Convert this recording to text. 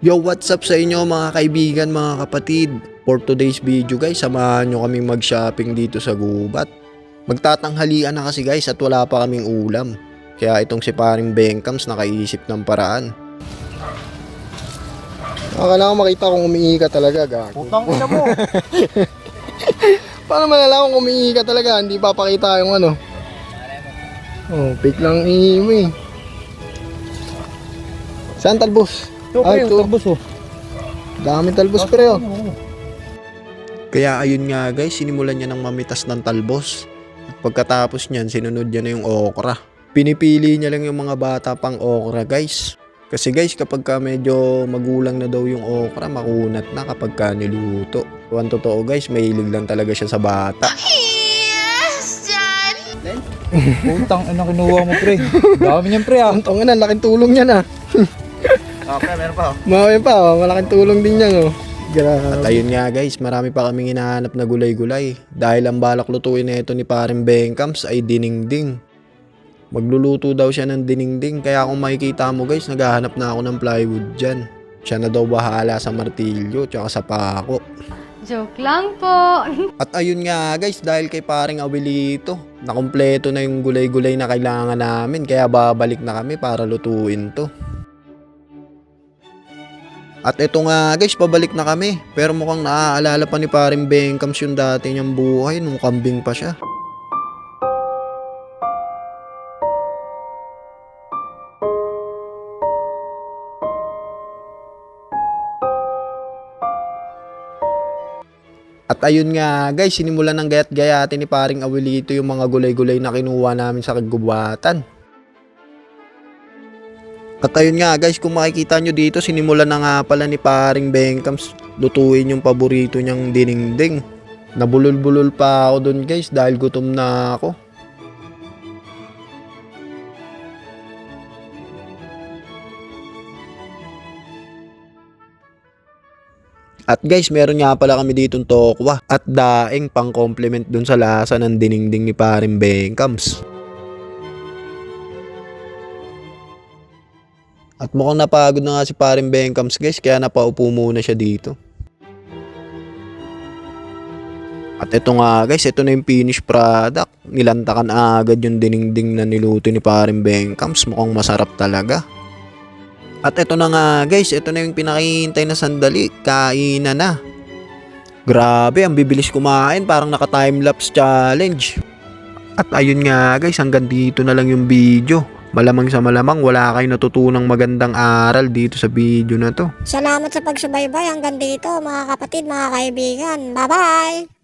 Yo, what's up sa inyo mga kaibigan, mga kapatid? For today's video guys, samahan nyo kaming mag-shopping dito sa gubat. Magtatanghalian na kasi guys at wala pa kaming ulam. Kaya itong si paring Bengkams nakaisip ng paraan. Kailangan makita kung umiihi ka talaga, gago. Putang ina mo. Paano malalaman kung umiihi ka talaga? Hindi papakita yung ano. Oh, fake lang ihi mo eh. Saan talbos? Ito pre, yung talbos oh. Dami talbos pre oh. Kaya ayun nga guys, sinimulan niya ng mamitas ng talbos. At pagkatapos niyan, sinunod niya na yung okra. Pinipili niya lang yung mga bata pang okra guys. Kasi guys, kapag ka medyo magulang na daw yung okra, makunat na kapag ka niluto. Ang totoo guys, mahilig lang talaga siya sa bata. Yes, Dad! Putang ina kinuha mo pre. Dami niyan pre ah. Ang tonga na, laking tulong niya na. Okay, meron pa oh. Mami pa oh, malaking tulong din niya oh. Grabe. At ayun nga guys, marami pa kaming hinahanap na gulay-gulay. Dahil ang balak lutuin na ito ni paring Bengkams ay dinengdeng. Magluluto daw siya ng dinengdeng. Kaya kung makikita mo guys, naghahanap na ako ng plywood dyan. Siya na daw bahala sa martilyo tsaka sa pako. Joke lang po. At ayun nga guys, dahil kay paring Awilito, nakumpleto na yung gulay-gulay na kailangan namin. Kaya babalik na kami para lutuin to. At eto nga guys, pabalik na kami. Pero mukhang naaalala pa ni paring Bengkams yung dati niyang buhay nung kambing pa siya. At ayun nga guys, sinimulan ng gayat-gayatin ni paring Awilito yung mga gulay-gulay na kinuha namin sa kagubatan. At ayun nga guys, kung makikita nyo dito, sinimulan na nga pala ni paring Bengkams lutuin yung paborito niyang dinengdeng. Nabulol-bulol pa ako dun guys dahil gutom na ako. At guys, meron nga pala kami ditong tokwa at daing pang complement dun sa lasa ng dinengdeng ni paring Bengkams. At mukhang napagod na nga si paring Bengkams guys, kaya napaupo muna siya dito. At ito nga guys, ito na yung finished product. Nilantakan agad yung dinengdeng na niluto ni paring Bengkams. Mukhang masarap talaga. At ito na nga guys, ito na yung pinakihintay na sandali. Kainan na. Grabe, ang bibilis kumain. Parang naka-timelapse challenge. At ayun nga guys, hanggang dito na lang yung video. Malamang sa malamang wala kayo natutunang magandang aral dito sa video na to. Salamat sa pagsubaybay hanggang dito mga kapatid, mga kaibigan. Bye-bye!